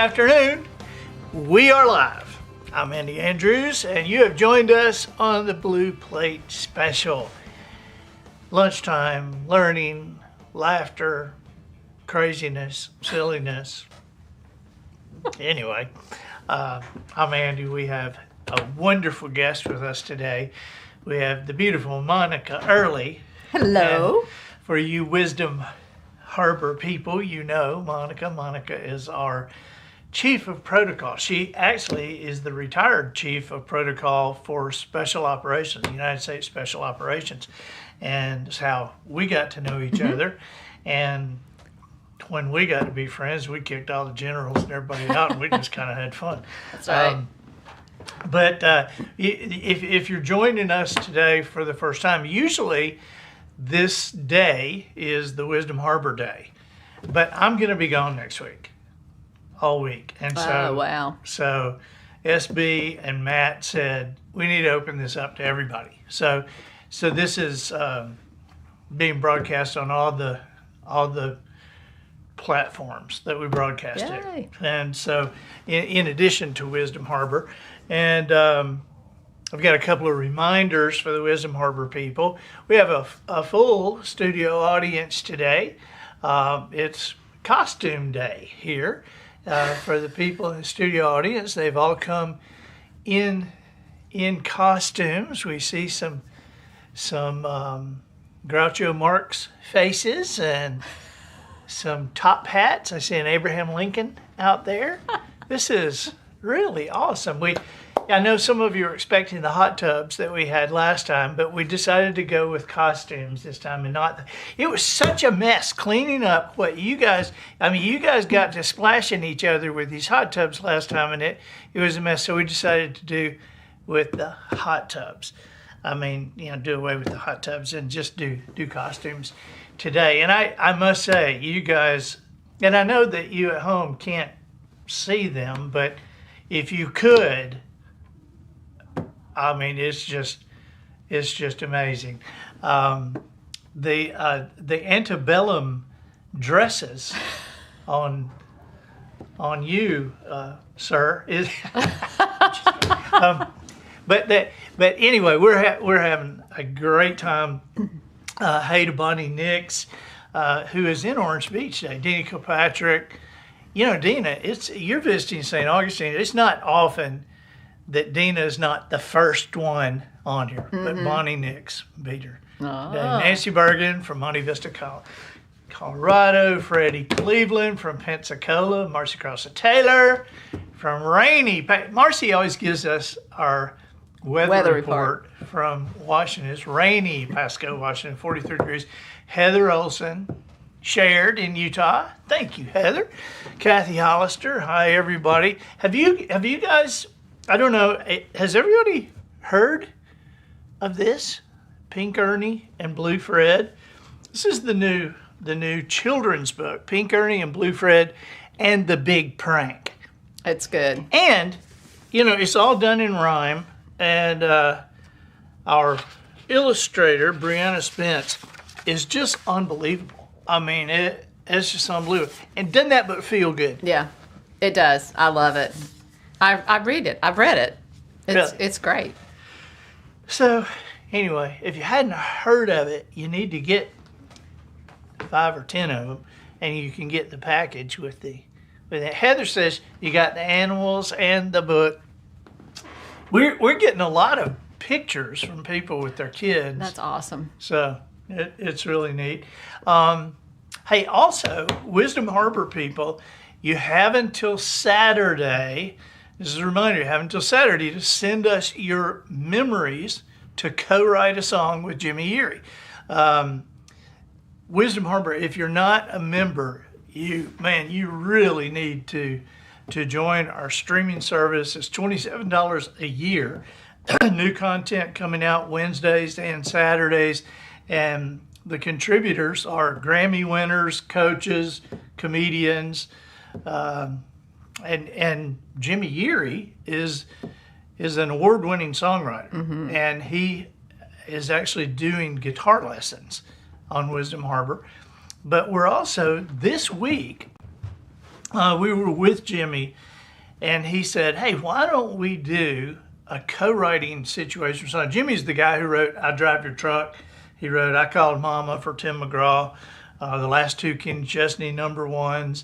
afternoon. We are live. I'm Andy Andrews, and you have joined us on the Blue Plate Special. Lunchtime, learning, laughter, craziness, silliness. Anyway, I'm Andy. We have a wonderful guest with us today. We have the beautiful Monica Early. Hello. And for you Wisdom Harbor people, you know Monica. Monica is our Chief of Protocol. She actually is the retired Chief of Protocol for Special Operations, United States Special Operations. And it's how we got to know each other. And when we got to be friends, we kicked all the generals and everybody out, and we just kind of had fun. That's right. But if you're joining us today for the first time, usually this day is the Wisdom Harbor Day. But I'm going to be gone next week, all week. And so, wow. So SB and Matt said, we need to open this up to everybody. So this is being broadcast on all the platforms that we broadcast Yay. to. And so in addition to Wisdom Harbor, and I've got a couple of reminders for the Wisdom Harbor people. We have a full studio audience today. It's costume day here for the people in the studio audience. They've all come in costumes. We see some Groucho Marx faces and some top hats. I see an Abraham Lincoln out there. This is really awesome. I know some of you are expecting the hot tubs that we had last time, but we decided to go with costumes this time and not. It was such a mess cleaning up what you guys. I mean, you guys got to splashing each other with these hot tubs last time, and it was a mess. So we decided to do with the hot tubs. I mean, do away with the hot tubs and just do costumes today. And I must say, you guys, and I know that you at home can't see them, but if you could, I mean, it's just amazing. The antebellum dresses on you, sir, is. But anyway, we're having a great time. Hey to Bonnie Nix, who is in Orange Beach today. Dina Kilpatrick. Dina, you're visiting St. Augustine. It's not often that Dina is not the first one on here, but Bonnie Nix beat her. Oh. Nancy Bergen from Monte Vista, Colorado. Freddie Cleveland from Pensacola. Marcy Crossa-Taylor from rainy. Marcy always gives us our weather report from Washington. It's rainy, Pasco, Washington, 43 degrees. Heather Olson shared in Utah. Thank you, Heather. Kathy Hollister. Hi, everybody. Have you guys? I don't know. Has everybody heard of this? Pink Ernie and Blue Fred. This is the new children's book, Pink Ernie and Blue Fred and the Big Prank. It's good. And it's all done in rhyme. And our illustrator, Brianna Spence, is just unbelievable. I mean, it's just unbelievable. And doesn't that but feel good? Yeah, it does. I love it. I read it. I've read it. It's great. So, anyway, if you hadn't heard of it, you need to get 5 or 10 of them, and you can get the package with it. Heather says you got the animals and the book. We're getting a lot of pictures from people with their kids. That's awesome. So it's really neat. Hey, also, Wisdom Harbor people, you have until Saturday. This is a reminder, you have until Saturday to send us your memories to co-write a song with Jimmy Erie. Wisdom Harbor, if you're not a member, you really need to join our streaming service. It's $27 a year. New content coming out Wednesdays and Saturdays. And the contributors are Grammy winners, coaches, comedians, and Jimmy Erie is an award-winning songwriter. And he is actually doing guitar lessons on Wisdom Harbor. But we're also, this week, we were with Jimmy, and he said, "Hey, why don't we do a co-writing situation?" So Jimmy's the guy who wrote "I Drive Your Truck." He wrote "I Called Mama" for Tim McGraw, the last two Ken Chesney #1s,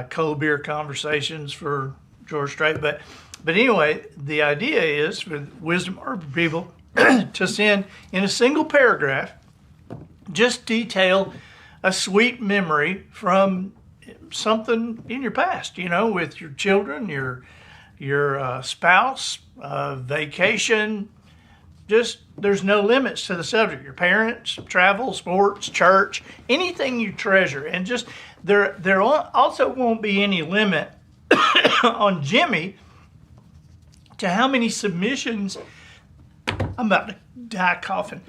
Cold Beer Conversations for George Strait. But anyway, the idea is for Wisdom Harbor people to send in a single paragraph, just detail a sweet memory from something in your past, with your children, your spouse, vacation. Just, there's no limits to the subject. Your parents, travel, sports, church, anything you treasure. And just, there also won't be any limit on Jimmy to how many submissions. I'm about to die coughing.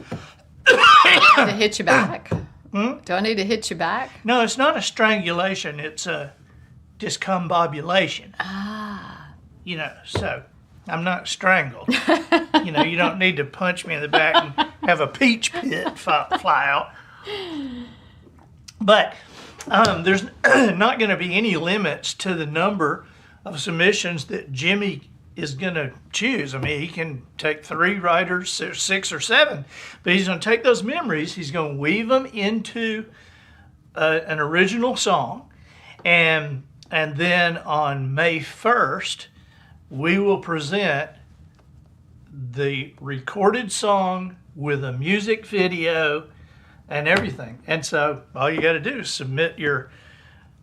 Do I need to hit you back? Do I need to hit you back? No, it's not a strangulation. It's a discombobulation. So I'm not strangled. You don't need to punch me in the back and have a peach pit fly out. But there's not going to be any limits to the number of submissions that Jimmy is going to choose. I mean, he can take 3 writers, 6 or 7, but he's going to take those memories, he's going to weave them into an original song, and then on May 1st, we will present the recorded song with a music video and everything. And so all you got to do is submit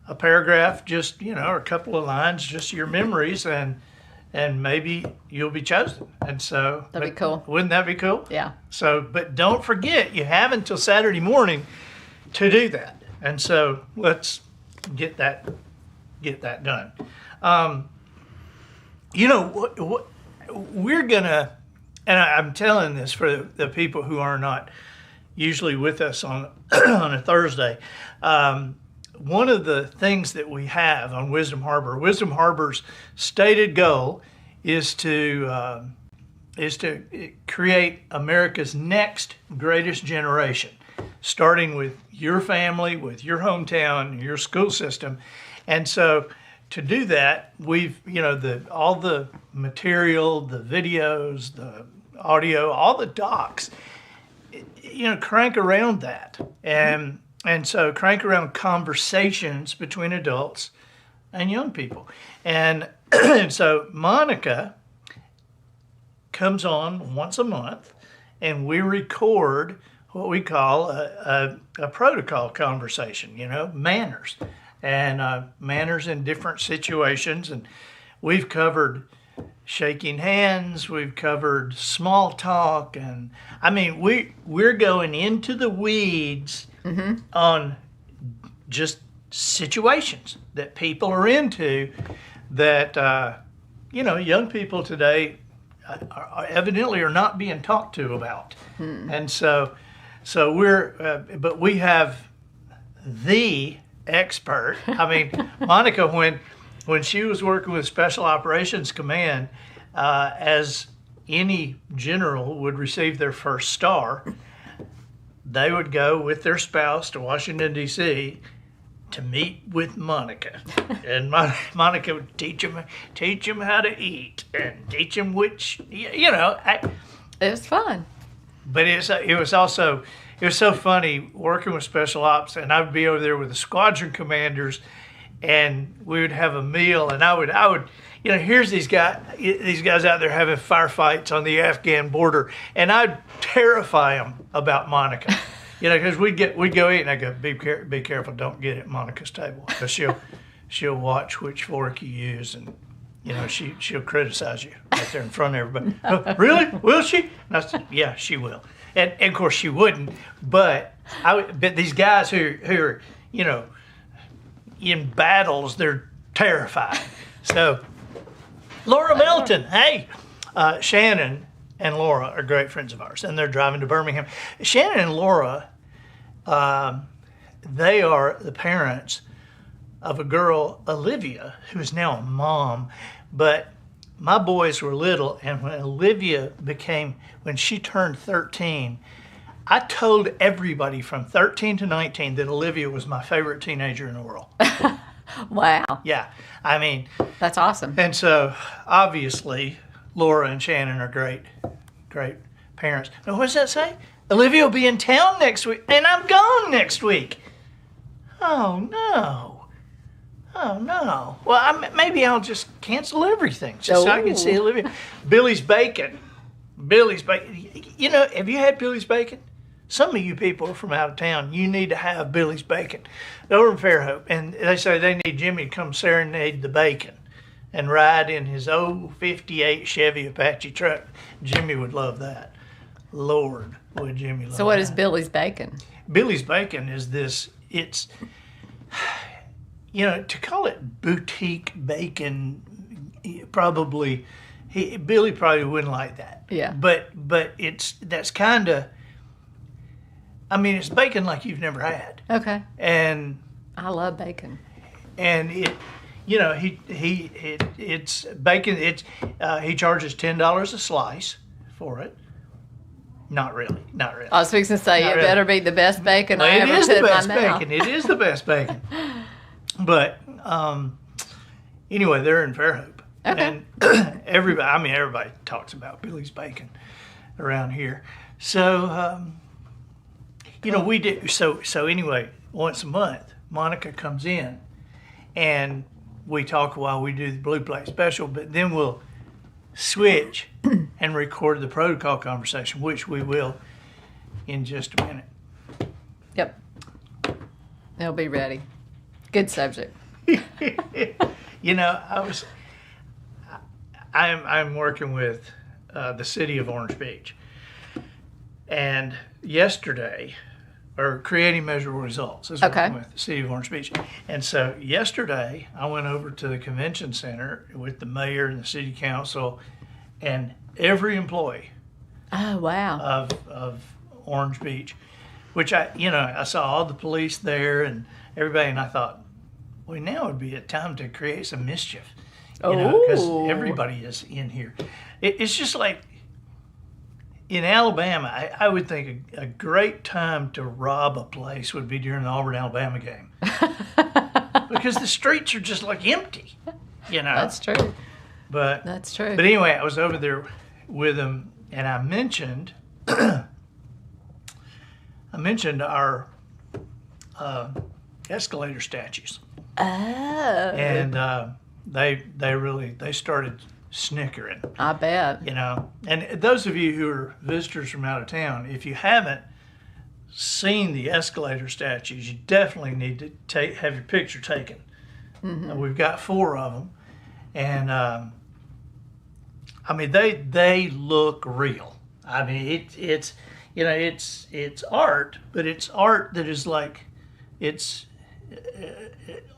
a paragraph, just, or a couple of lines, just your memories, and maybe you'll be chosen. And so that'd be cool. Wouldn't that be cool? Yeah. So, but don't forget, you have until Saturday morning to do that. And so let's get that done. What we're gonna, and I'm telling this for the people who are not usually with us on on a Thursday. One of the things that we have on Wisdom Harbor's stated goal is to create America's next greatest generation, starting with your family, with your hometown, your school system. And so to do that, we've, all the material, the videos, the audio, all the docs, crank around that. And so crank around conversations between adults and young people. And so Monica comes on once a month, and we record what we call a protocol conversation, manners. And manners in different situations. And we've covered shaking hands, we've covered small talk, and I mean, we're going into the weeds on just situations that people are into that, young people today are evidently are not being talked to about. And so but we have the expert. I mean, Monica, when she was working with Special Operations Command, as any general would receive their first star, they would go with their spouse to Washington, D.C. to meet with Monica. And Monica would teach them how to eat and teach them which, it was fun. But it was so funny working with Special Ops, and I would be over there with the squadron commanders, and we would have a meal, and I would, here's these guys out there having firefights on the Afghan border, and I'd terrify them about Monica, because we'd go eat, and I go, be careful, don't get at Monica's table, because she'll watch which fork you use, and she'll criticize you right there in front of everybody. Oh, really? Will she? And I said, yeah, she will. And of course she wouldn't, but these guys who are, in battles, they're terrified. So, Laura Melton, hey, Shannon and Laura are great friends of ours, and they're driving to Birmingham. Shannon and Laura, they are the parents of a girl, Olivia, who is now a mom, but my boys were little, and when she turned 13, I told everybody from 13 to 19 that Olivia was my favorite teenager in the world. Wow. Yeah, I mean, That's awesome. and so obviously Laura and Shannon are great parents. Now, what does that say? Olivia will be in town next week, and I'm gone next week. Oh no. Oh no. Well, maybe I'll just cancel everything just so I can see Olivia. Billy's bacon. Billy's bacon. You know, have you had Billy's bacon? Some of you people are from out of town. You need to have Billy's bacon. Over in Fairhope, and they say they need Jimmy to come serenade the bacon and ride in his old '58 Chevy Apache truck. Jimmy would love that. Lord, would Jimmy love that. So what is Billy's bacon? Billy's bacon is this. It's, you know, to call it boutique bacon, probably Billy probably wouldn't like that. Yeah. But that's kind of. I mean, it's bacon like you've never had. Okay. And I love bacon. And it, you know, it's bacon. He charges $10 a slice for it. Not really. I was fixing to say it better be the best bacon I ever put in my mouth. It is the best bacon. But anyway, they're in Fairhope, and everybody talks about Billy's bacon around here. So you know, we do. So anyway, once a month, Monica comes in, and we talk while we do the Blue Plate special. But then we'll switch and record the protocol conversation, which we will in just a minute. Yep. They'll be ready. Good subject. You know, I'm working with the city of Orange Beach, and yesterday, or creating measurable results, is working with the city of Orange Beach. And so yesterday, I went over to the convention center with the mayor and the city council, and every employee. Oh wow! Of Orange Beach, which I saw all the police there and everybody, and I thought, well, now would be a time to create some mischief, because everybody is in here. It's just like in Alabama, I would think a great time to rob a place would be during the Auburn-Alabama game, because the streets are just like empty, you know. That's true. But that's true. But anyway, I was over there with him, and I mentioned our escalator statues. Oh. And they started snickering. I bet. You know, and those of you who are visitors from out of town, if you haven't seen the escalator statues, you definitely need to have your picture taken. Mm-hmm. We've got 4 of them, and I mean they look real. I mean it's you know it's art, but it's art that is like it's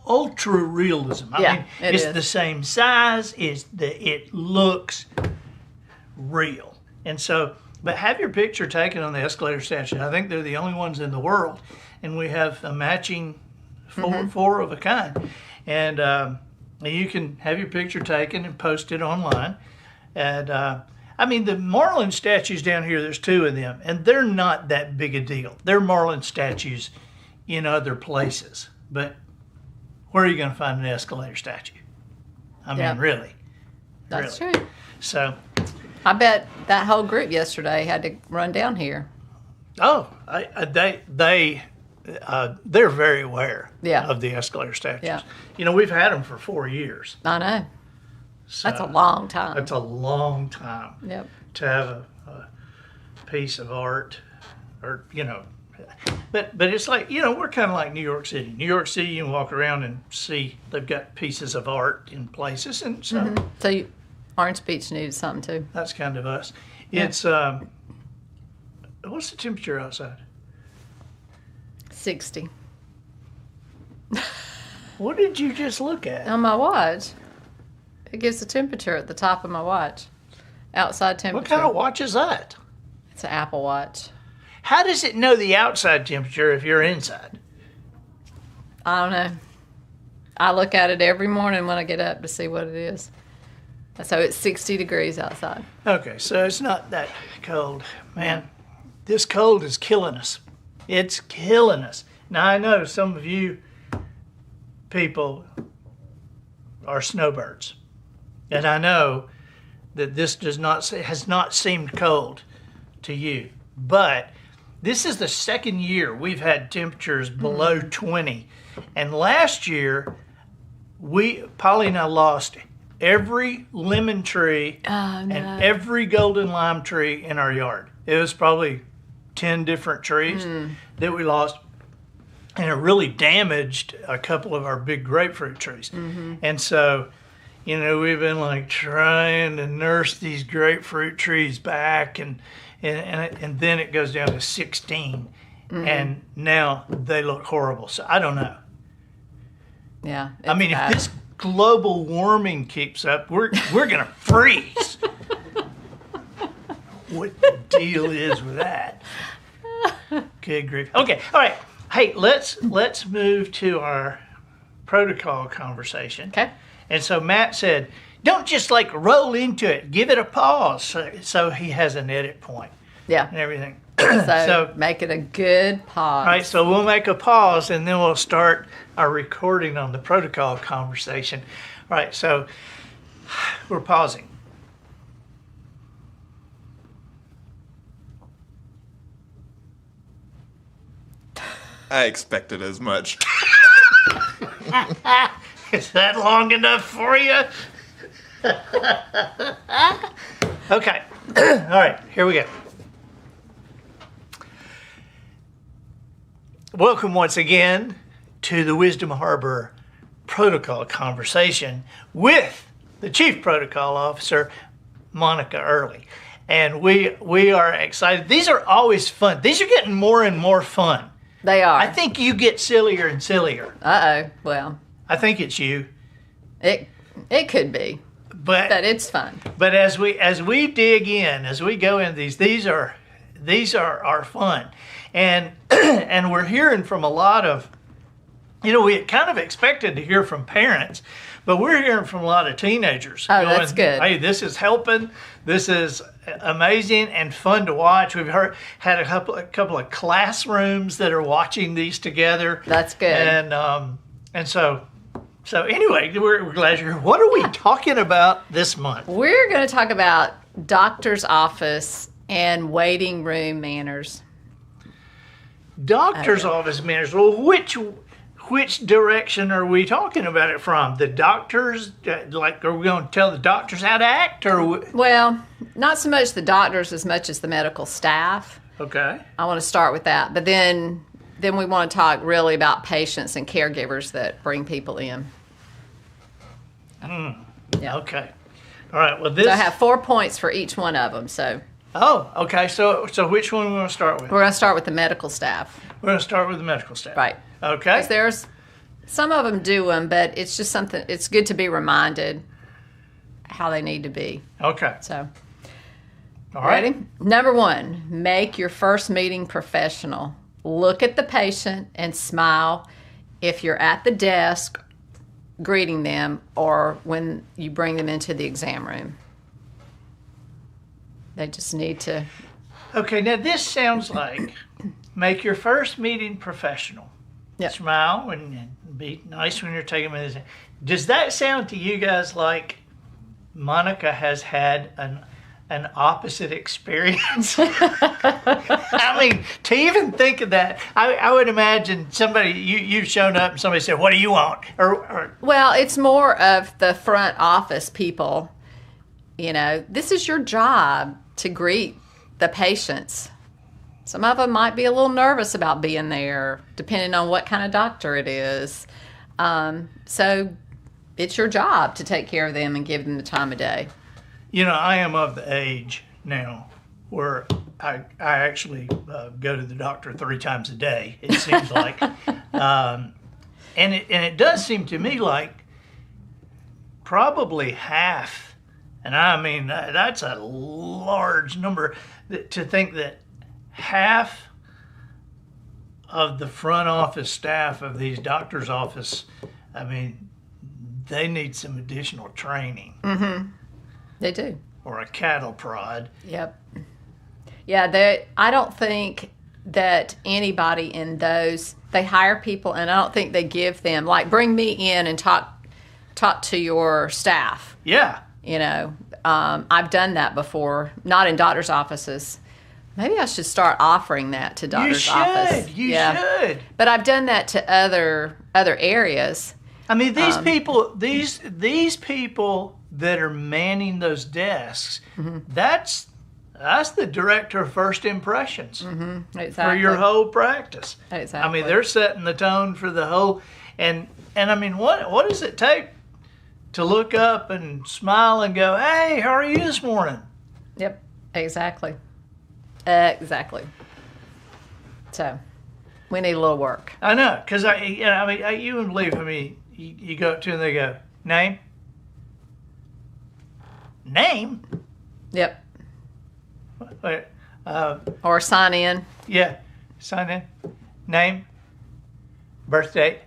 ultra realism. I mean, it's the same size. It looks real. And so, but have your picture taken on the escalator statue. I think they're the only ones in the world, and we have a matching 4 of a kind. And you can have your picture taken and post it online. And I mean, the Marlin statues down here, there's 2 of them, and they're not that big a deal. They're Marlin statues in other places, but where are you going to find an escalator statue? I mean, really. That's true. So, I bet that whole group yesterday had to run down here. Oh, they're very aware of the escalator statues. Yeah. You know, we've had them for 4 years. I know. So that's a long time. That's a long time. Yep. To have a piece of art, or you know. But it's like, you know, we're kind of like New York City. New York City, you can walk around and see they've got pieces of art in places, and so. So Orange Beach needed something too. That's kind of us. It's what's the temperature outside? 60. What did you just look at? On my watch. It gives the temperature at the top of my watch. Outside temperature. What kind of watch is that? It's an Apple Watch. How does it know the outside temperature if you're inside? I don't know. I look at it every morning when I get up to see what it is. So it's 60 degrees outside. Okay, so it's not that cold. Man, this cold is killing us. It's killing us. Now, I know some of you people are snowbirds. And I know that this has not seemed cold to you, but this is the second year we've had temperatures below 20. And last year, Polly and I lost every lemon tree and every golden lime tree in our yard. It was probably 10 different trees that we lost. And it really damaged a couple of our big grapefruit trees. And so, we've been like trying to nurse these grapefruit trees back, and then it goes down to 16. And now they look horrible. So I don't know. Yeah. I mean, if this global warming keeps up, we're going to freeze. What the deal is with that? Good grief. Okay, all right. Hey, let's move to our protocol conversation. Okay. And so Matt said, don't just like roll into it. Give it a pause. So he has an edit point. Yeah. And everything. So make it a good pause. All right, so we'll make a pause and then we'll start our recording on the protocol conversation. All right, so we're pausing. I expected as much. Is that long enough for you? Okay. All right, here we go. Welcome once again to the Wisdom Harbor Protocol Conversation with the Chief Protocol Officer, Monica Early. And we are excited. These are always fun. These are getting more and more fun. They are. I think you get sillier and sillier. Uh-oh. Well, I think it's you. it could be, but it's fun. But as we dig in, as we go in these are fun. And and we're hearing from a lot of, we had kind of expected to hear from parents, but we're hearing from a lot of teenagers. Oh, that's good. Hey, this is helping. This is amazing and fun to watch. We've had a couple of classrooms that are watching these together. That's good. And so anyway, we're glad you're here. What are we talking about this month? We're going to talk about doctor's office and waiting room manners. Doctor's office manners. Well, which direction are we talking about it from? The doctors, like, are we going to tell the doctors how to act, or? Well, not so much the doctors as much as the medical staff. Okay. I want to start with that, but then we want to talk really about patients and caregivers that bring people in. Yeah. Okay. All right. Well, So I have 4 points for each one of them. So Oh, okay. So which one are we going to start with? we're going to start with the medical staff. We're going to start with the medical staff. Right. Okay. 'Cause there's some of them do them, but it's just something. It's good to be reminded how they need to be. Okay. So, All right. ready? Number 1, make your first meeting professional. Look at the patient and smile if you're at the desk greeting them or when you bring them into the exam room. They just need to. Okay. Now this sounds like make your first meeting professional. Yep. Smile and be nice when you're taking medicine. Does that sound to you guys like Monica has had an opposite experience? I mean, to even think of that, I would imagine somebody, you've shown up and somebody said, what do you want? Or Well, it's more of the front office people. This is your job to greet the patients. Some of them might be a little nervous about being there, depending on what kind of doctor it is. So it's your job to take care of them and give them the time of day. I am of the age now where I actually go to the doctor 3 times a day, it seems like. And it does seem to me like probably half, and I mean, that's a large number, to think that half of the front office staff of these doctors' office, I mean, they need some additional training. Mm-hmm. They do. Or a cattle prod. Yep. Yeah, I don't think that anybody in those, they hire people and I don't think they give them, like, bring me in and talk talk to your staff. Yeah. You know, I've done that before, not in doctor's offices. Maybe I should start offering that to doctor's office. You should. But I've done that to other areas. I mean, these people, these people that are manning those desks, that's the director of first impressions Exactly. for your whole practice. Exactly. I mean, they're setting the tone for the whole, and I mean, what does it take to look up and smile and go, "Hey, how are you this morning?" Yep. Exactly. Exactly. So, we need a little work. I know, because you wouldn't believe how many you go up to and they go, "Name." Yep. Wait, Or sign in. yeah, sign in, name, birth date,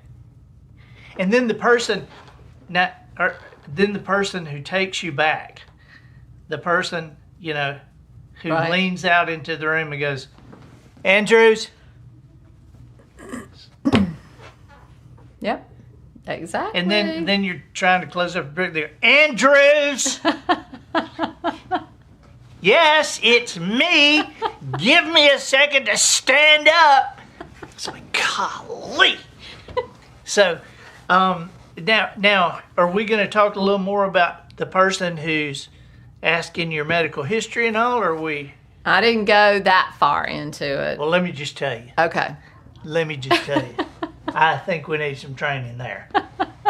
and then the person, then the person who takes you back, the person who Right. leans out into the room and goes, "Andrews." Yep. Exactly. And then you're trying to close up a book there. "Andrews." "Yes, it's me. Give me a second to stand up." It's like, golly. So, now, are we going to talk a little more about the person who's asking your medical history and all, or are we? I didn't go that far into it. Well, let me just tell you. Okay. Let me just tell you. I think we need some training there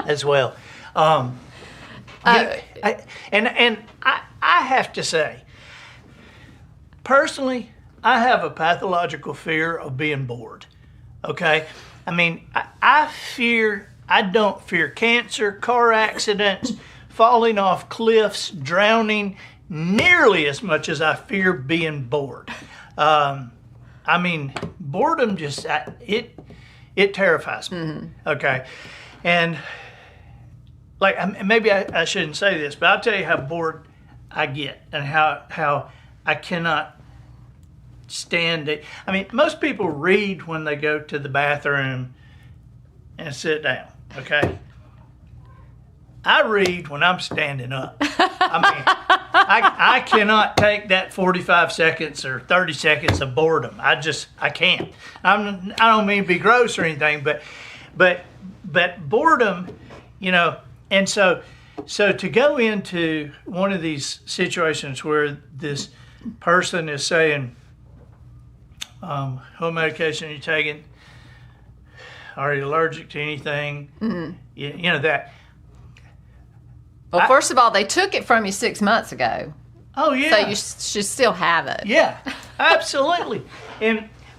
as well. I have to say, personally, I have a pathological fear of being bored. Okay? I mean, I don't fear cancer, car accidents, falling off cliffs, drowning, nearly as much as I fear being bored. I mean, boredom just, it terrifies me. Okay? And maybe I shouldn't say this, but I'll tell you how bored I get and how I cannot stand it. I mean, most people read when they go to the bathroom and sit down, okay? I read when I'm standing up. I mean, I cannot take that 45 seconds or 30 seconds of boredom. I can't. I don't mean to be gross or anything, but boredom, and so to go into one of these situations where this person is saying, "What medication are you taking? Are you allergic to anything?" That. Well, first of all, they took it from you 6 months ago. Oh yeah. So you should still have it. Yeah, absolutely.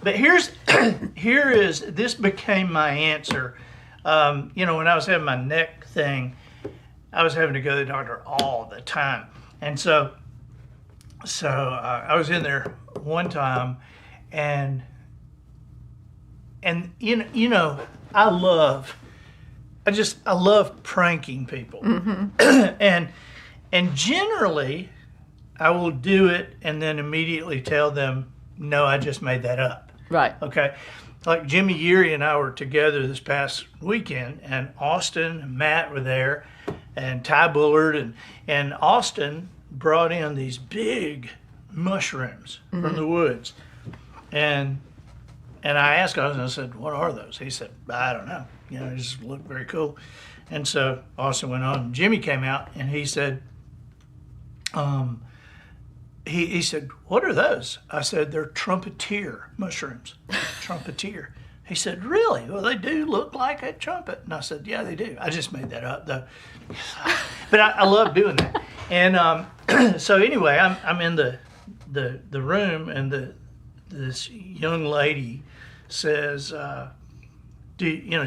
But this became my answer. When I was having my neck thing, I was having to go to the doctor all the time, and so I was in there one time, and I love pranking people, and generally I will do it and then immediately tell them, "No, I just made that up." Right. Okay. Like Jimmy Yeary and I were together this past weekend, and Austin and Matt were there, and Ty Bullard, and Austin brought in these big mushrooms from the woods, and I asked Austin, I said, "What are those?" He said, "I don't know. It just looked very cool." And so Austin went on. Jimmy came out and he said, he said, "What are those?" I said, "They're trumpeter mushrooms." Trumpeter. He said, "Really? Well, they do look like a trumpet." And I said, "Yeah, they do. I just made that up, though." But I love doing that. And so anyway, I'm in the room, and this young lady says,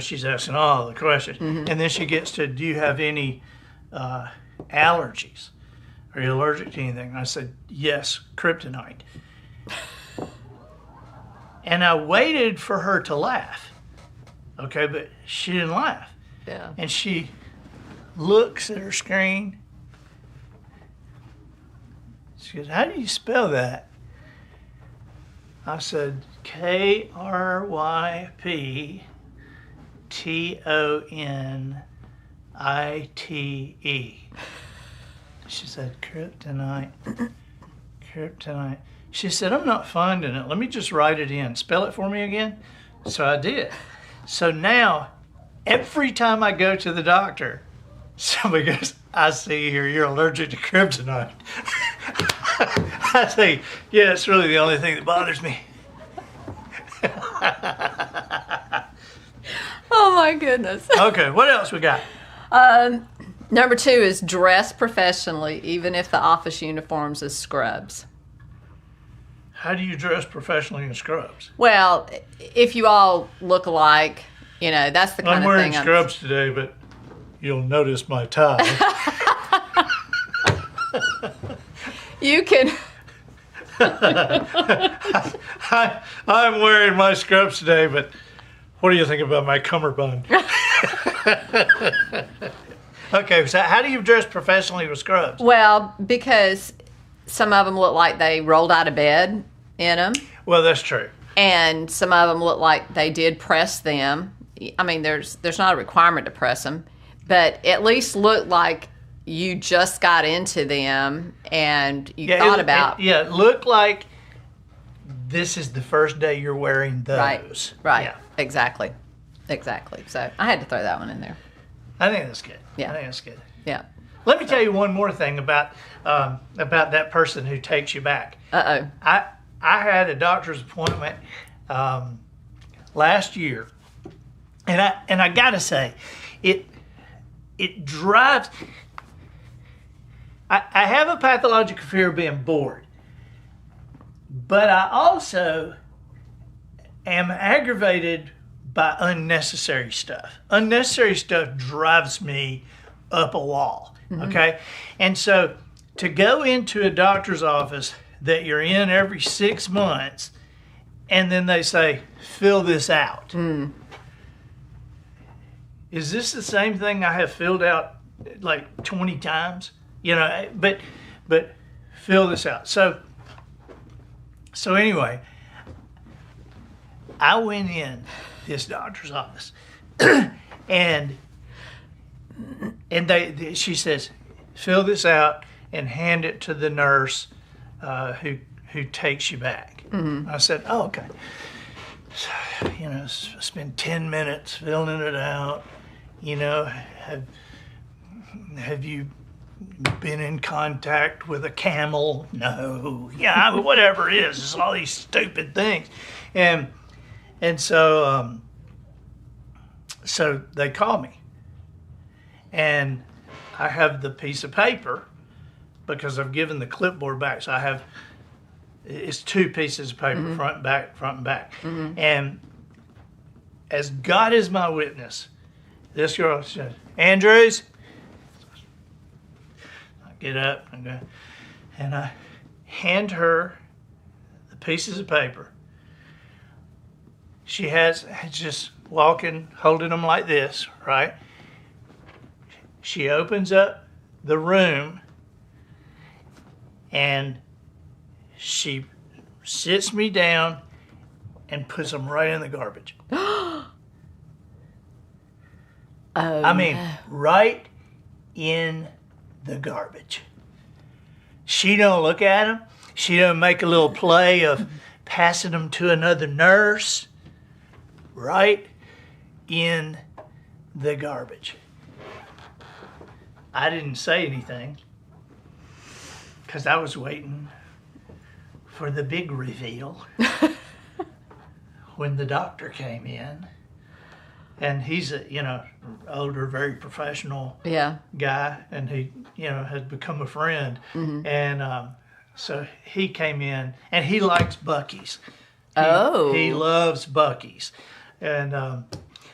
she's asking all the questions, and then she gets to, "Do you have any allergies? Are you allergic to anything?" And I said, "Yes, kryptonite." And I waited for her to laugh. Okay, but she didn't laugh. Yeah. And she looks at her screen. She goes, "How do you spell that?" I said, "KRYPTONITE. I-T-E. She said, kryptonite. Kryptonite. She said, I'm not finding it. Let me just write it in. Spell it for me again. So I did. So now, every time I go to the doctor, somebody goes, I see here you're allergic to kryptonite. I say, yeah, it's really the only thing that bothers me. Oh my goodness. Okay, what else we got? Number 2 is dress professionally, even if the office uniforms is scrubs. How do you dress professionally in scrubs? Well, if you all look alike, you know, that's the kind I'm of wearing thing. scrubs today, but you'll notice my tie. You can. I'm wearing my scrubs today, but what do you think about my cummerbund? Okay, so how do you dress professionally with scrubs? Well, because some of them look like they rolled out of bed in them, Well, that's true. and some of them look like they did press them. I mean, there's not a requirement to press them, but at least look like you just got into them and you thought about. It look like this is the first day you're wearing those. Right. Yeah. Exactly. So I had to throw that one in there. I think that's good. Yeah. I think that's good. Yeah. Let me tell you one more thing about that person who takes you back. Uh-oh. I had a doctor's appointment last year, and I gotta say, it drives. I have a pathological fear of being bored, but I also am aggravated by unnecessary stuff. Unnecessary stuff drives me up a wall. Okay, and so to go into a doctor's office that you're in every 6 months, and then they say, fill this out. Is this the same thing I have filled out like 20 times? You know, but fill this out. So anyway, I went in this doctor's office, and she says, fill this out and hand it to the nurse who takes you back. I said, oh, okay. So, you know, spend 10 minutes filling it out. You know, have you been in contact with a camel? No. Yeah, whatever it is. It's all these stupid things. And so they call me. And I have the piece of paper because I've given the clipboard back. So it's 2 pieces of paper, front and back. And as God is my witness, this girl said, Andrews. I get up and go, and I hand her the pieces of paper. She has just walking, holding them like this, right? She opens up the room and she sits me down and puts them right in the garbage. I mean, right in the garbage. She don't look at them. She don't make a little play of passing them to another nurse. Right in the garbage. I didn't say anything because I was waiting for the big reveal when the doctor came in. And he's a, older, very professional guy, and he, has become a friend. And so he came in, and he likes Buc-ee's. He loves Buc-ee's. And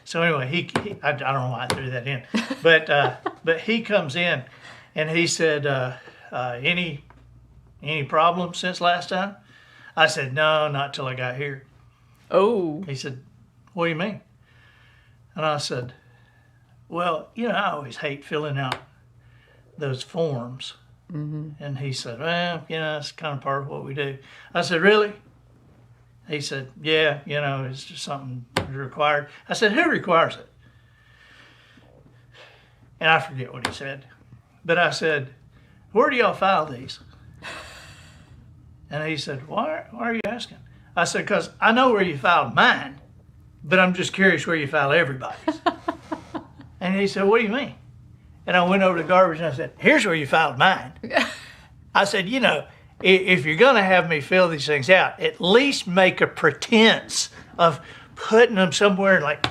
so anyway, I don't know why I threw that in, but he comes in, and he said, any problems since last time? I said, no, not till I got here. Oh. He said, what do you mean? And I said, well, I always hate filling out those forms. And he said, well, it's kind of part of what we do. I said, really? He said, yeah, it's just something required. I said, who requires it? And I forget what he said. But I said, where do y'all file these? And he said, why are you asking? I said, because I know where you filed mine, but I'm just curious where you file everybody's. And he said, what do you mean? And I went over to garbage and I said, here's where you filed mine. I said, you know, if you're going to have me fill these things out, at least make a pretense of putting them somewhere, like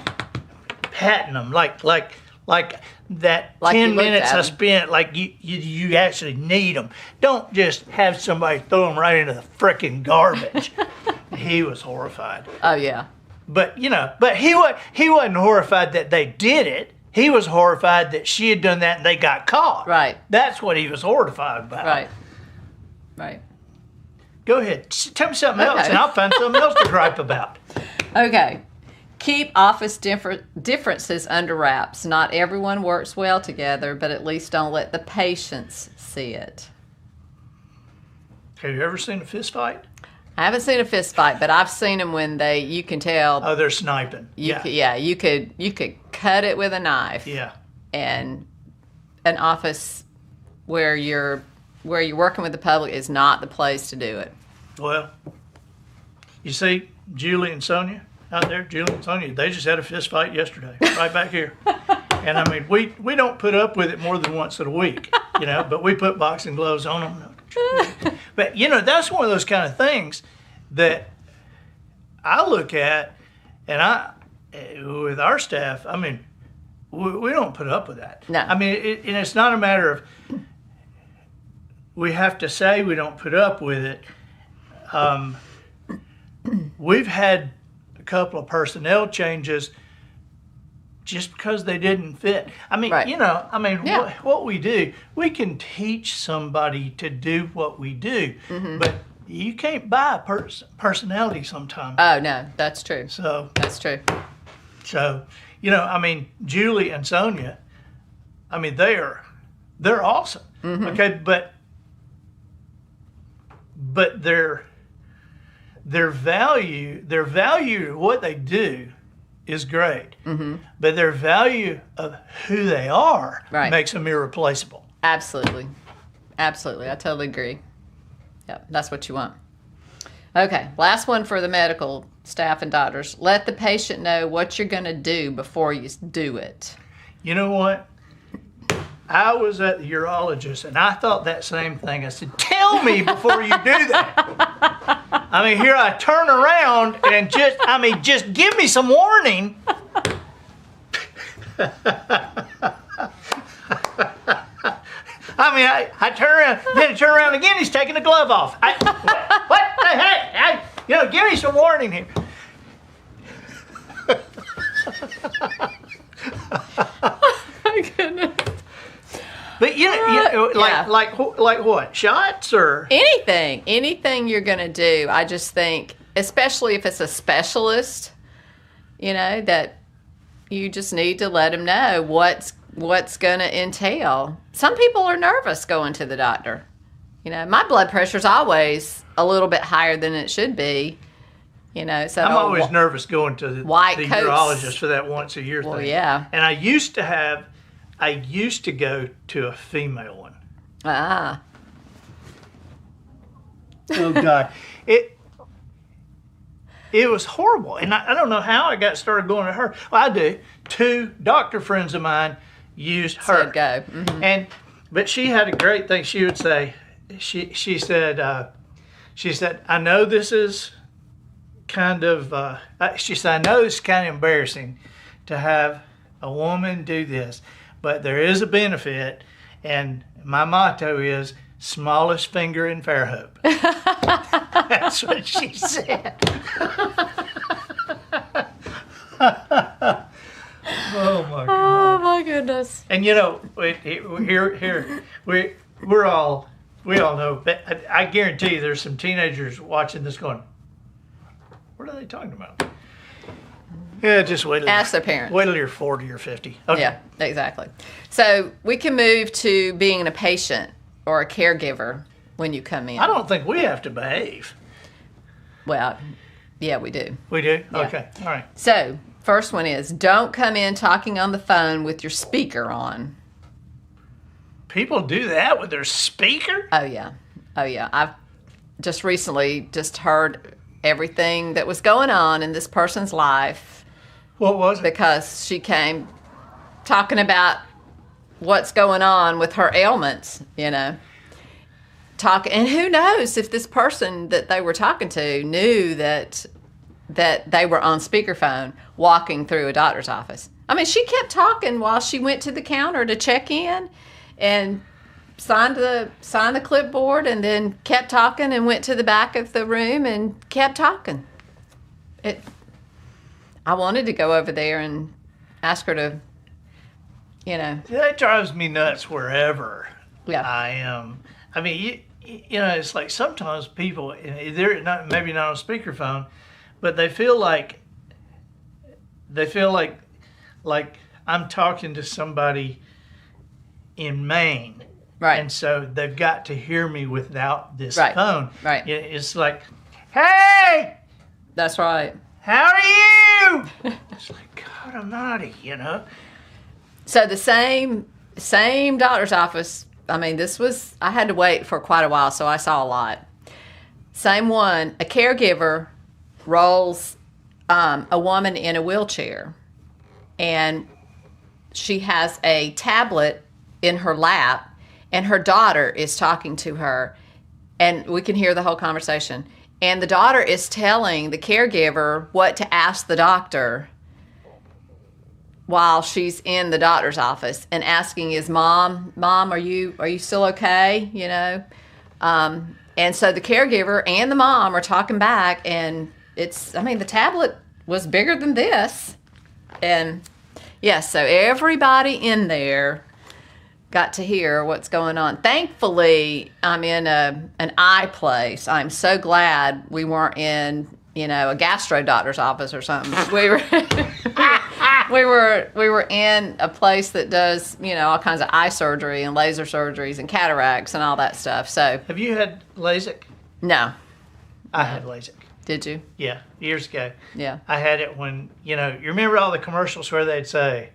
patting them, like that Like 10 you looked minutes at I 'em. spent, like you actually need them. Don't just have somebody throw them right into the frickin' garbage. He was horrified. Oh, yeah. But, you know, he wasn't horrified that they did it. He was horrified that she had done that and they got caught. Right. That's what he was horrified about. Right. Right. Go ahead. Tell me something else Okay. and I'll find something else to gripe about. Okay. Keep office differences under wraps. Not everyone works well together, but at least don't let the patients see it. Have you ever seen a fist fight? I haven't seen a fist fight, but I've seen them when you can tell. Oh, they're sniping. You could cut it with a knife. Yeah. And an office where you're working with the public is not the place to do it. Well, you see Julie and Sonia out there? Julie and Sonia, they just had a fist fight yesterday, right back here. And I mean, we don't put up with it more than once a week, you know, but we put boxing gloves on them. But, you know, that's one of those kind of things that I look at, and with our staff, I mean, we don't put up with that. No. I mean, and it's not a matter of we have to say we don't put up with it. We've had a couple of personnel changes just because they didn't fit. I mean, Right. you know, I mean, Yeah. what we do, we can teach somebody to do what we do, but you can't buy a personality sometimes. Oh, no, that's true. So, That's true. you know, I mean, Julie and Sonia, I mean, they're awesome. Okay, but their value, what they do is great. But their value of who they are Right. makes them irreplaceable. Absolutely. Absolutely. I totally agree. Yep, that's what you want. Okay, last one for the medical staff and doctors. Let the patient know what you're going to do before you do it. You know what? I was at the urologist and I thought that same thing. I said, tell me before you do that. I mean, here I turn around and just give me some warning. I mean, I turn around, then I turn around again, he's taking the glove off. What? Hey, you know, give me some warning here. My goodness. But you know, Yeah. like what? Shots or? Anything you're going to do, I just think, especially if it's a specialist, you know, that you just need to let them know what's going to entail. Some people are nervous going to the doctor. You know, my blood pressure's always a little bit higher than it should be. You know, so I'm always nervous going to the white coats. urologist for that once a year Well, thing. yeah. And I used to go to a female one. Ah, Oh God, it was horrible, and I don't know how I got started going to her. Well, I do. 2 doctor friends of mine used her. said go. Mhm. But she had a great thing. She would say, she said, I know this is kind of, she said, I know it's kind of embarrassing to have a woman do this, but there is a benefit, and my motto is smallest finger in Fairhope. That's what she said. Oh my God. Oh my goodness. And you know, here we all know, but I guarantee you there's some teenagers watching this going, what are they talking about? Yeah, just wait till Ask their parents. Wait till you're 40 or 50. Okay. Yeah, exactly. So we can move to being a patient or a caregiver when you come in. I don't think we have to behave. Well, yeah, we do. We do? Yeah. Okay. All right. So, first one is don't come in talking on the phone with your speaker on. people do that with their speaker? Oh yeah. I've just recently just heard everything that was going on in this person's life What was it? because she came talking about what's going on with her ailments, and who knows if this person that they were talking to knew that they were on speakerphone walking through a doctor's office. I mean, she kept talking while she went to the counter to check in and signed the clipboard, and then kept talking and went to the back of the room and kept talking. I wanted to go over there and ask her to, That drives me nuts wherever Yeah. I am. I mean, it's like sometimes people, they're maybe not on speakerphone, but they feel like I'm talking to somebody in Maine. Right. And so they've got to hear me without this Right. phone. Right. It's like, hey, That's right. how are you? It's like, God almighty, So the same doctor's office. I mean, I had to wait for quite a while, so I saw a lot. Same one, a caregiver rolls a woman in a wheelchair, and she has a tablet in her lap, and her daughter is talking to her, and we can hear the whole conversation. And the daughter is telling the caregiver what to ask the doctor while she's in the doctor's office, and asking his mom, are you still okay? And so the caregiver and the mom are talking back, and the tablet was bigger than this. And yes, so everybody in there got to hear what's going on. Thankfully, I'm in an eye place. I'm so glad we weren't in, a gastro doctor's office or something. We were in a place that does, all kinds of eye surgery and laser surgeries and cataracts and all that stuff. So, Have you had LASIK? no. I had LASIK. Did you? Yeah, years ago. Yeah. I had it when, you remember all the commercials where they'd say,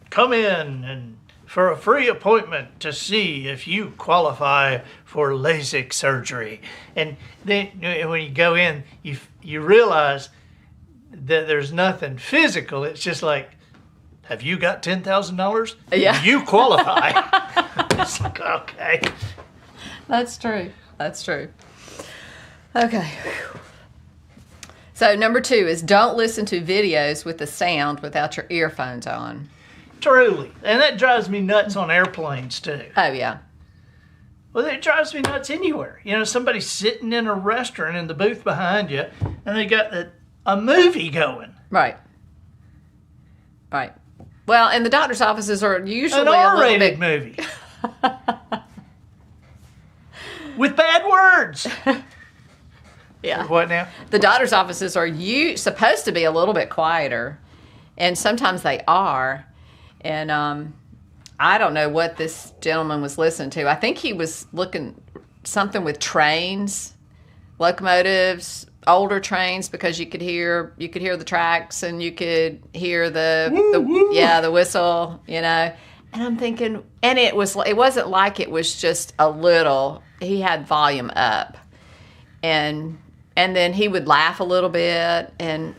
come in and for a free appointment to see if you qualify for LASIK surgery. And then when you go in, you realize that there's nothing physical. It's just like, have you got $10,000? Yeah. You qualify. It's like, okay. That's true. Okay. So number 2 is don't listen to videos with the sound without your earphones on. Truly. And that drives me nuts on airplanes too. Oh, yeah. Well, it drives me nuts anywhere. Somebody's sitting in a restaurant in the booth behind you, and they got a movie going. Right. Well, and the doctor's offices are usually An a little R-rated bit... movie. With bad words. Yeah. What now? The doctor's offices are supposed to be a little bit quieter, and sometimes they are. And I don't know what this gentleman was listening to. I think he was looking something with trains, locomotives, older trains, because you could hear the tracks, and you could hear the whistle, And I'm thinking, and it wasn't like it was just a little. He had volume up, and then he would laugh a little bit, and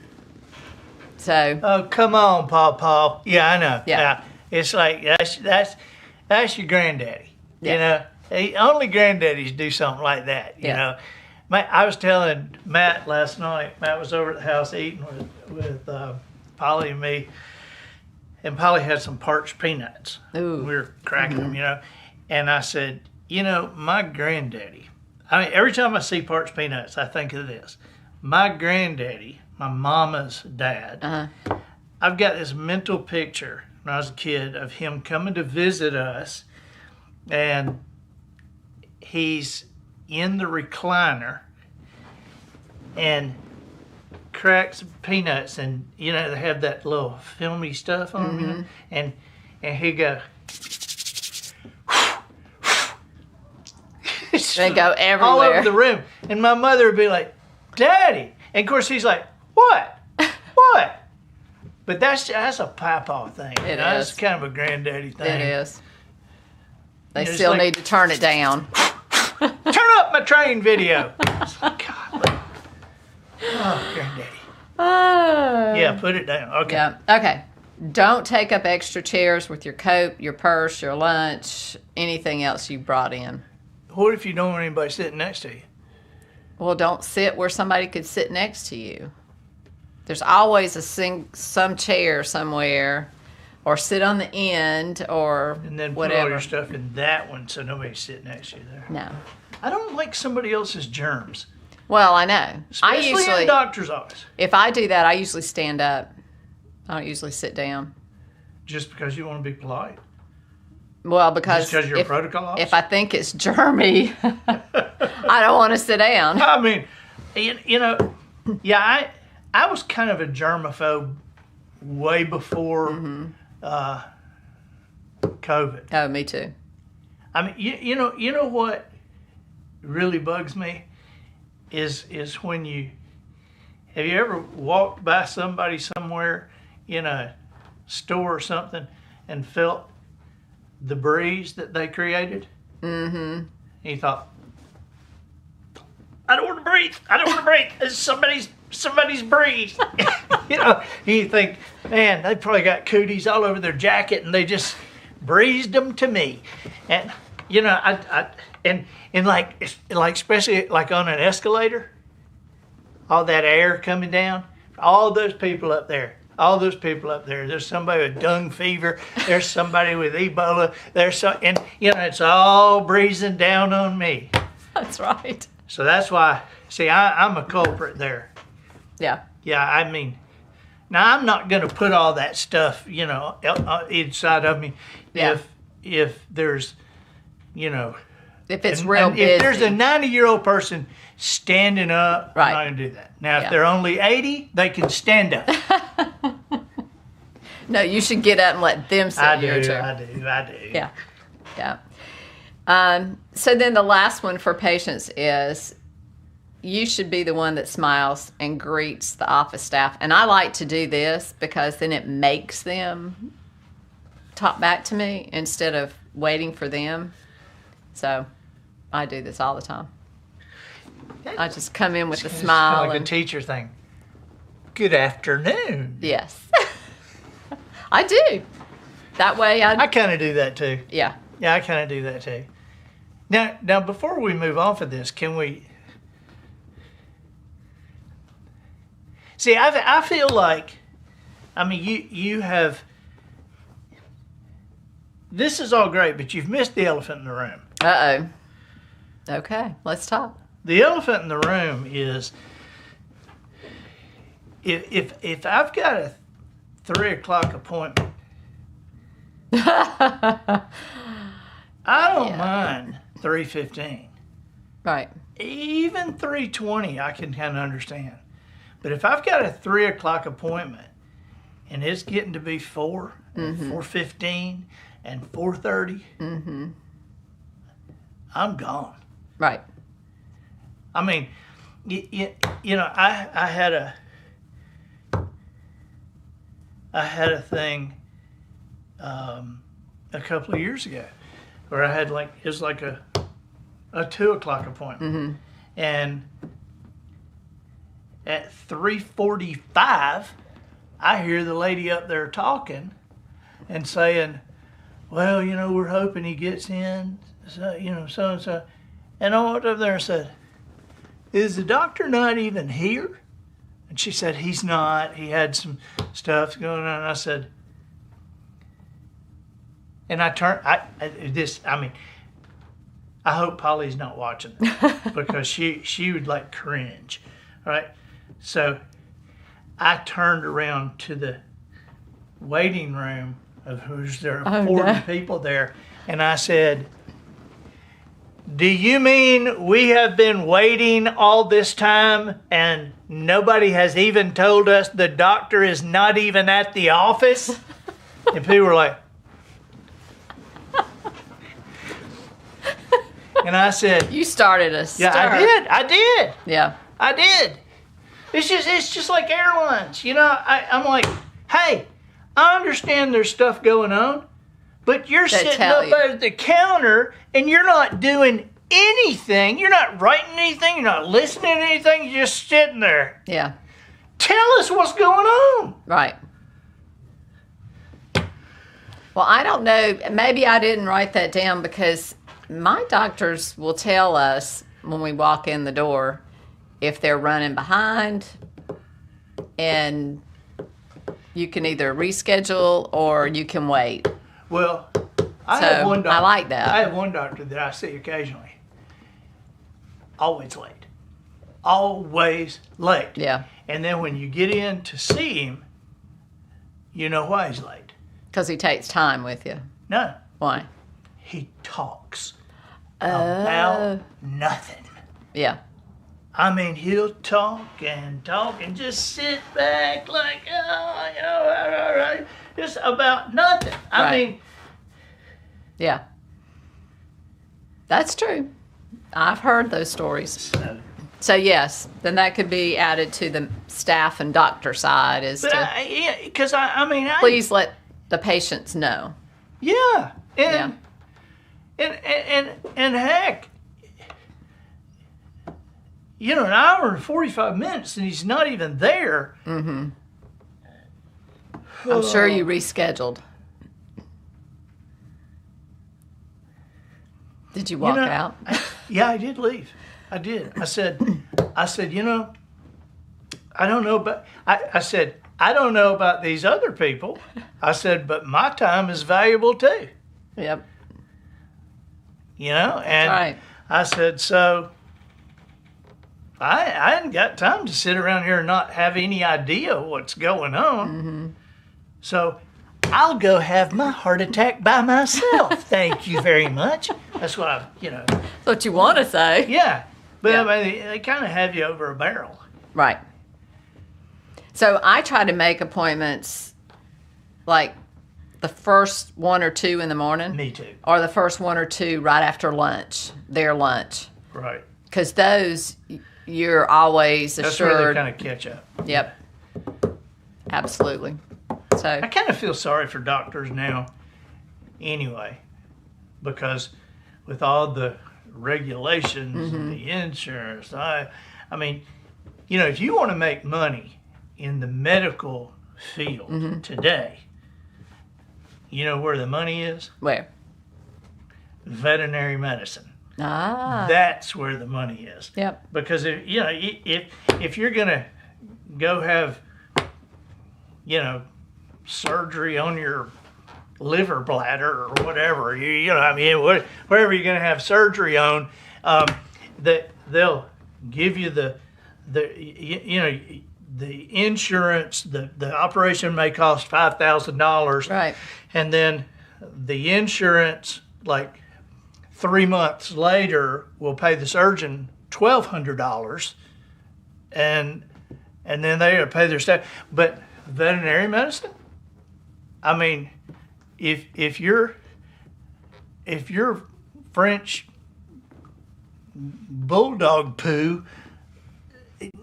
so. Oh, come on, Paw. Yeah, I know. Yeah. It's like that's your granddaddy. Yeah. Only granddaddies do something like that. Yeah. I was telling Matt last night. Matt was over at the house eating with Polly and me, and Polly had some parched peanuts. Ooh. We were cracking them, And I said, my granddaddy. I mean, every time I see parched peanuts, I think of this. My granddaddy, my mama's dad. I've got this mental picture when I was a kid of him coming to visit us, and he's in the recliner and cracks peanuts, and they have that little filmy stuff on them, and he go. They go everywhere. All over the room, and my mother would be like, "Daddy," and of course he's like, "What? What?" But that's a papa thing. It That's is. kind of a granddaddy thing. It is. They It's still like, need to turn it down. turn up my train video. It's like, God, look. Oh, granddaddy. Yeah, put it down. Okay. Yeah. Okay. Don't take up extra chairs with your coat, your purse, your lunch, anything else you brought in. What if you don't want anybody sitting next to you? Well, don't sit where somebody could sit next to you. There's always some chair somewhere, or sit on the end, or And then put whatever. all your stuff in that one so nobody's sitting next to you there. No. I don't like somebody else's germs, Well, I know. especially in doctor's office. If I do that, I usually stand up. I don't usually sit down. Just because you want to be polite. Well, because Just because you're a protocol officer? if I think it's germy, I don't want to sit down. I mean, you know, yeah, I was kind of a germaphobe way before COVID. Oh, me too. I mean, you know what really bugs me is when have you ever walked by somebody somewhere in a store or something and felt the breeze that they created? Mm-hmm. You thought, I don't want to breathe. I don't want to breathe. It's somebody's breeze. You think, man, they probably got cooties all over their jacket and they just breezed them to me. And and like especially like on an escalator, all that air coming down, all those people up there. There's somebody with dung fever. There's somebody with Ebola. And it's all breezing down on me. That's right. So that's why. See, I'm a culprit there. Yeah. Yeah, I mean, now I'm not going to put all that stuff, inside of me. Yeah. If there's, If it's real and busy. if there's a 90-year-old person standing up, Right. I'm not going to do that. Now, Yeah. if they're only 80, they can stand up. No, you should get up and let them sit I in your do. chair. Yeah. Yeah. So then the last one for patients is you should be the one that smiles and greets the office staff. And I like to do this because then it makes them talk back to me instead of waiting for them. So I do this all the time. I just come in with a It's smile. kind of like a and, teacher thing. Good afternoon. yes. I do. That way I kind of do that too. yeah. Yeah, I kind of do that too. Now, before we move off of this, can we? See, I feel like, I mean, you have. This is all great, but you've missed the elephant in the room. Uh-oh. Okay, let's talk. The elephant in the room is if I've got a 3:00 appointment, I don't mind 3:15. Right. Even 3:20 I can kind of understand. But if I've got a 3:00 appointment and it's getting to be 4, and 4:15 and 4:30, I'm gone. Right. I mean, I had a thing a couple of years ago where I had it was like a 2:00 appointment, and at 3:45, I hear the lady up there talking and saying, "Well, we're hoping he gets in, so so and so." And I went up there and said, "Is the doctor not even here?" And she said, "He's not. He had some stuff going on." And I said, and I turned, I hope Polly's not watching this because she would cringe, right? So I turned around to the waiting room of there are 40 people there, and I said, "Do you mean we have been waiting all this time and nobody has even told us the doctor is not even at the office?" And people were like, and I said, You started a stir. "Yeah, I did. Yeah. I did." It's just like airlines. I'm like, hey, I understand there's stuff going on, But you're sitting tell up you. at the counter and you're not doing anything. You're not writing anything. You're not listening to anything. You're just sitting there. Yeah. Tell us what's going on. Right. Well, I don't know. Maybe I didn't write that down because my doctors will tell us when we walk in the door if they're running behind, and you can either reschedule or you can wait. Well, I have one doctor. I like that. I have one doctor that I see occasionally. Always late. Always late. Yeah. And then when you get in to see him, you know why he's late. Because he takes time with you. No, Why? he talks about nothing. Yeah. I mean, he'll talk and just sit back like, just about nothing. I Right. mean, Yeah. That's true. I've heard those stories. So yes, then that could be added to the staff and doctor side is but to because please let the patients know. yeah, Yeah. and heck, an hour and 45 minutes and he's not even there. I'm sure you rescheduled. Did you walk out? Yeah, I did leave. I did. I said, I don't know, but I said, I don't know about these other people. I said, but my time is valuable too. Yep. And Right. I said, so I hadn't got time to sit around here and not have any idea what's going on. So I'll go have my heart attack by myself. Thank you very much. That's what That's what you want to say. yeah. But Yeah. I mean, they kind of have you over a barrel. Right. So I try to make appointments like the first 1 or 2 in the morning. Me too. Or the first 1 or 2 right after lunch, their lunch. Right. Because those, you're always That's where they assured. kind of catch up. Yep. Absolutely. I So, kind of feel sorry for doctors now anyway, because with all the regulations and the insurance, I mean, if you want to make money in the medical field today, you know where the money is? where? Veterinary medicine. Ah. That's where the money is. Yep. Because if you're gonna go have surgery on your liver bladder or whatever, wherever you're gonna have surgery on, that they'll give you the insurance. The operation may cost $5,000, Right. and then the insurance, like 3 months later, will pay the surgeon $1,200, and then they pay their staff. But veterinary medicine, I mean, if your French bulldog poo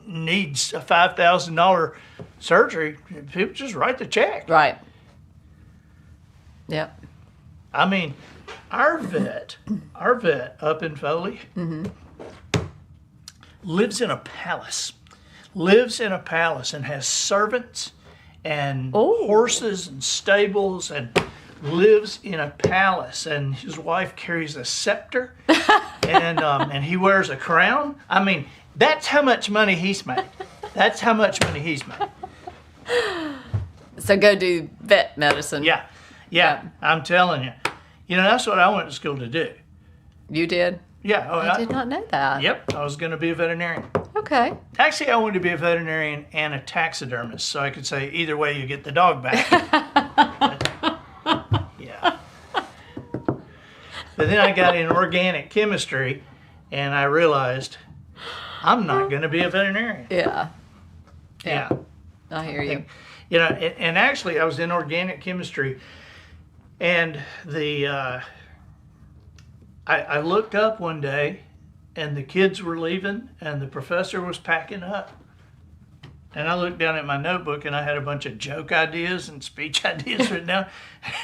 needs a $5,000 surgery, people just write the check. Right. Yep. I mean, our vet up in Foley lives in a palace. And has servants and horses and stables and lives in a palace. And his wife carries a scepter and he wears a crown. I mean, that's how much money he's made. So go do vet medicine. Yeah, I'm telling you. That's what I went to school to do. You did? Yeah. I did not know that. Yep, I was going to be a veterinarian. Okay. Actually, I wanted to be a veterinarian and a taxidermist, so I could say either way you get the dog back. Yeah. But then I got in organic chemistry, and I realized I'm not going to be a veterinarian. Yeah. Yeah. I hear you. And actually, I was in organic chemistry, and I looked up one day, and the kids were leaving, and the professor was packing up. And I looked down at my notebook, and I had a bunch of joke ideas and speech ideas written down.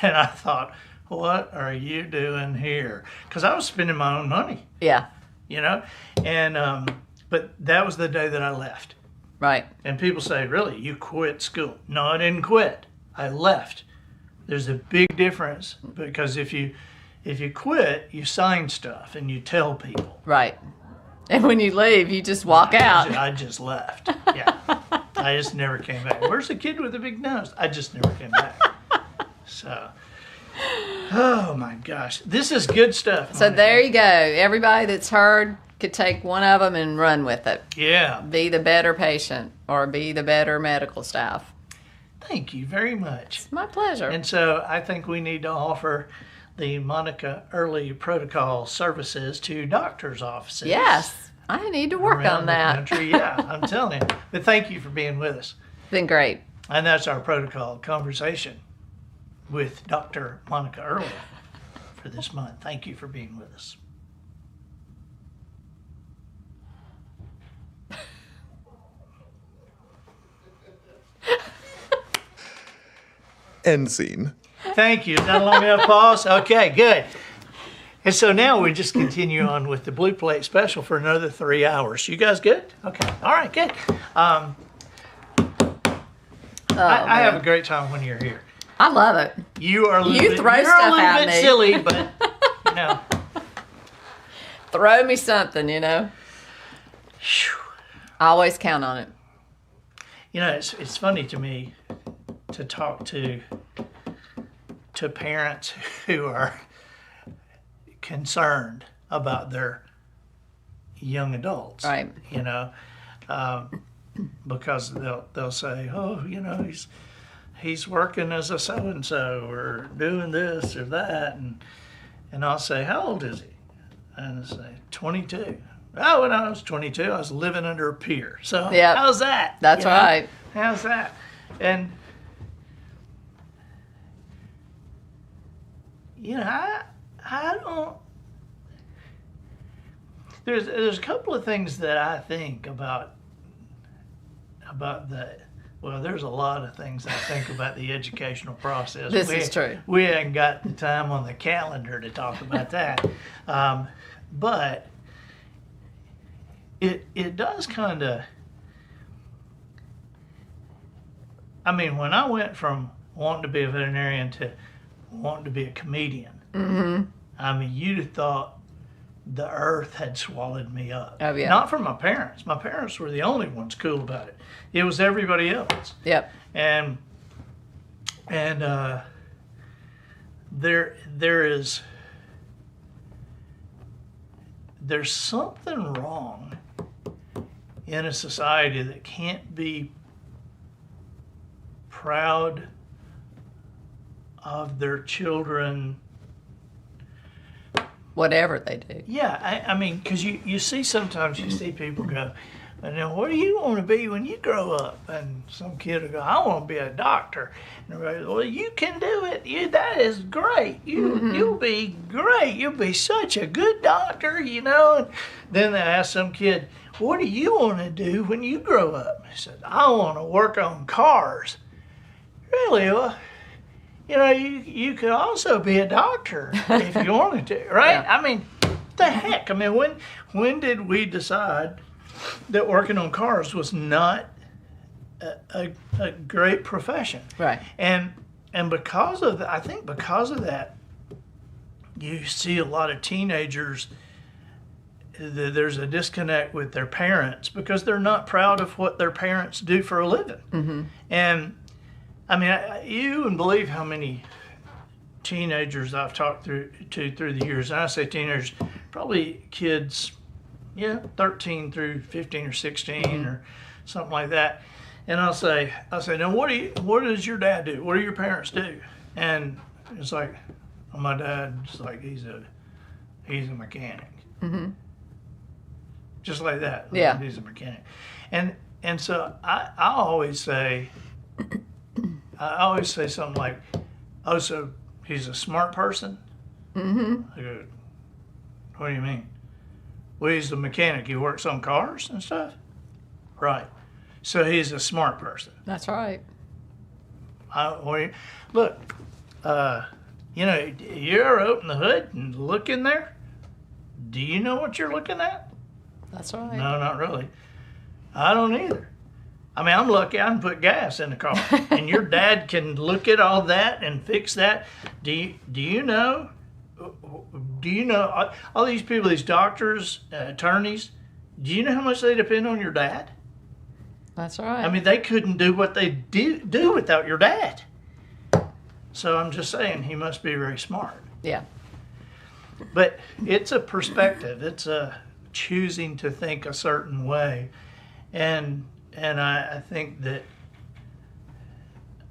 And I thought, what are you doing here? Because I was spending my own money, Yeah. you know? And, but that was the day that I left. Right. And people say, really, you quit school? No, I didn't quit. I left. There's a big difference because if you quit, you sign stuff and you tell people. Right. And when you leave, you just walk out. I just left. Yeah. I just never came back. Where's the kid with the big nose? I just never came back. So, oh my gosh. This is good stuff. So there you go. Everybody that's heard could take one of them and run with it. Yeah. Be the better patient or be the better medical staff. Thank you very much. It's my pleasure. And so I think we need to offer the Monica Early Protocol services to doctors' offices. Yes. I need to work around on the that. country. Yeah, I'm telling you. But thank you for being with us. Been great. And that's our protocol conversation with Dr. Monica Early for this month. Thank you for being with us. End scene. Thank you. Is that a long enough pause? Okay, good. And so now we just continue on with the Blue Plate special for another 3 hours. You guys good? Okay. All right, good. I have a great time when you're here. I love it. You are a little bit, throw you're stuff a little at bit me. silly, but you know. Throw me something, you know. Phew. I always count on it. You know, it's funny to me to talk to parents who are concerned about their young adults. Right. You know, because they'll say, oh, you know, he's working as a so and so or doing this or that, and I'll say, how old is he? And I say 22. Oh, when I was 22, I was living under a pier. So Yep. how's that? That's You know? right. How's that? And you know, I don't. There's a couple of things that I think about the. Well, there's a lot of things I think about the educational process. This is true. We haven't got the time on the calendar to talk about that, but it does kind of. I mean, when I went from wanting to be a veterinarian to wanting to be a comedian, I mean, you'd have thought the earth had swallowed me up. Oh, yeah. Not from my parents. My parents were the only ones cool about it. It was everybody else. Yep. And there's something wrong in a society that can't be proud of their children. Whatever they do. Yeah, I mean, because you see sometimes you see people go, and then what do you want to be when you grow up? And some kid will go, I want to be a doctor. And everybody, well, you can do it. That is great. You'll be great. You'll be such a good doctor, you know. And then they ask some kid, what do you want to do when you grow up? He said, I want to work on cars. Really? Well, you know, you could also be a doctor if you wanted to, right? Yeah. I mean, the heck? I mean, when did we decide that working on cars was not a great profession? Right. And because of that, I think because of that, you see a lot of teenagers. There's a disconnect with their parents because they're not proud of what their parents do for a living. Mm-hmm. And I mean, you wouldn't believe how many teenagers I've talked through the years. And I say teenagers, probably kids, 13 through 15 or 16 or something like that. And I'll say, now what does your dad do? What do your parents do? And it's like, well, my dad's like, he's a mechanic. Mm-hmm. Just like that. Yeah. He's a mechanic. And so I always say something like, oh, so he's a smart person? Mm-hmm. I go, what do you mean? Well, he's a mechanic. He works on cars and stuff? Right. So he's a smart person. That's right. Look, You know, you ever open the hood and look in there? Do you know what you're looking at? That's right. No, not really. I don't either. I mean, I'm lucky I can put gas in the car. And your dad can look at all that and fix that. Do you know all these people, these doctors, attorneys, do you know how much they depend on your dad? That's right. I mean, they couldn't do what they do without your dad. So I'm just saying he must be very smart. Yeah. But it's a perspective. It's a choosing to think a certain way. And I think that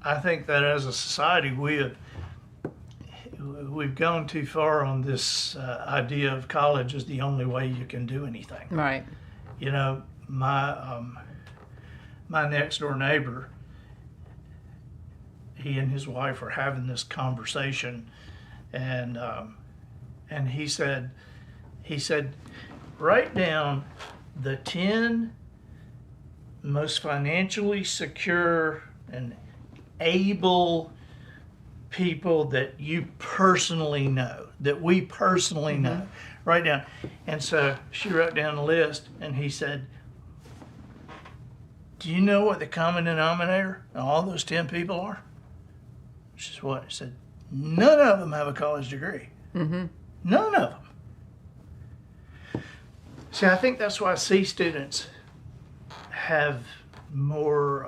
as a society we've gone too far on this idea of college is the only way you can do anything. Right. You know, my next door neighbor, he and his wife were having this conversation, and he said, write down the 10 most financially secure and able people that you personally know, that we personally know. Write down. And so she wrote down a list, and he said, do you know what the common denominator of all those 10 people are? She said, what? He said, none of them have a college degree. None of them. See, I think that's why C students have more,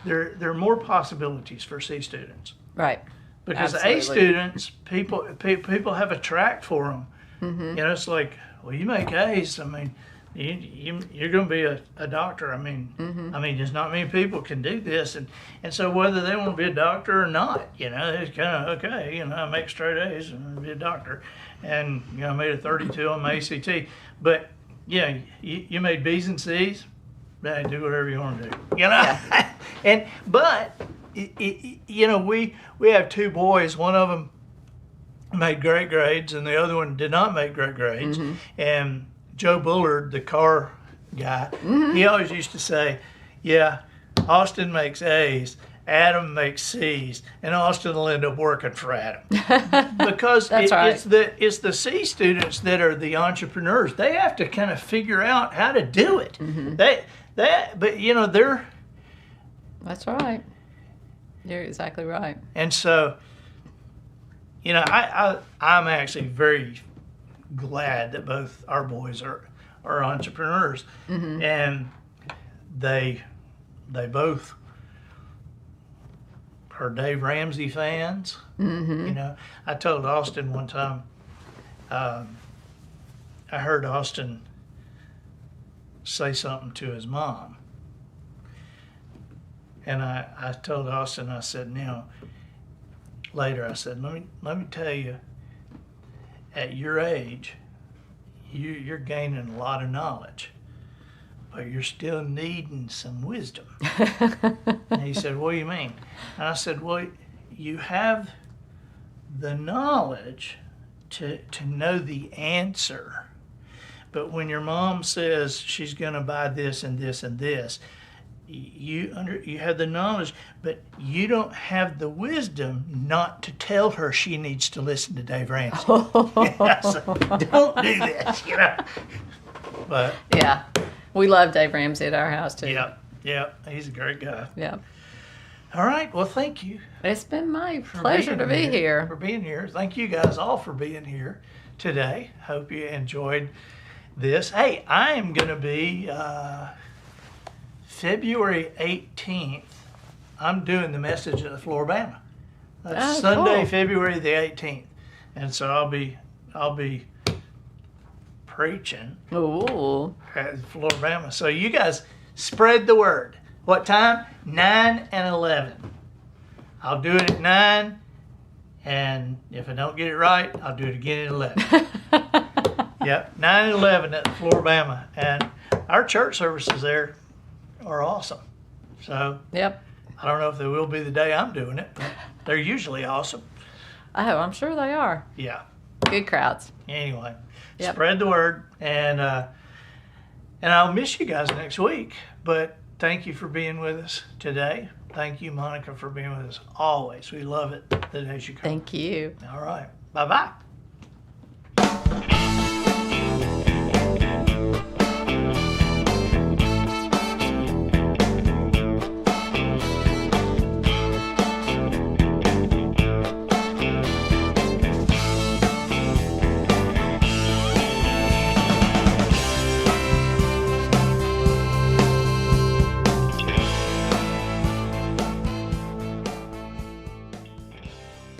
there are more possibilities for C students. Right. Because Absolutely. A students, people have a track for them. You know, it's like, well, you make A's. I mean, you're going to be a doctor. I mean, there's not many people can do this, and so whether they want to be a doctor or not, you know, it's kind of okay. You know, I make straight A's and I'll be a doctor, and you know, I made a 32 on my ACT. But yeah, you made B's and C's. Do whatever you want to do. You know, but you know, we have two boys. One of them made great grades, and the other one did not make great grades. And Joe Bullard, the car guy, he always used to say, yeah, Austin makes A's, Adam makes C's, and Austin will end up working for Adam. Because it's the C students that are the entrepreneurs. They have to kind of figure out how to do it. But you know, That's right. You're exactly right. And so, you know, I'm actually very glad that both our boys are entrepreneurs, and they both are Dave Ramsey fans. You know, I told Austin one time, I heard Austin say something to his mom, and I told Austin, I said, now later I said, let me tell you, at your age, you're gaining a lot of knowledge, but you're still needing some wisdom. And he said, what do you mean? And I said, well, you have the knowledge to know the answer, but when your mom says she's going to buy this and this and this, you have the knowledge, but you don't have the wisdom not to tell her she needs to listen to Dave Ramsey. So, don't do this, you know. But yeah, we love Dave Ramsey at our house too. Yeah, he's a great guy. Yeah. All right, well, thank you. It's been my pleasure to be here. For being here. Thank you guys all for being here today. Hope you enjoyed this. Hey, I am going to be February 18th. I'm doing the message at the Floribama. That's Sunday, cool. February the 18th, and so I'll be preaching Ooh. at Floribama. So you guys spread the word. What time? 9 and 11. I'll do it at 9, and if I don't get it right, I'll do it again at 11. Yep, 9 and 11 at the Floribama, and our church services there are awesome. So Yep. I don't know if they will be the day I'm doing it, but they're usually awesome. Oh, I'm sure they are. Yeah. Good crowds. Anyway, Yep. spread the word, and I'll miss you guys next week, but thank you for being with us today. Thank you, Monica, for being with us always. We love it the days you come. Thank you. All right. Bye-bye.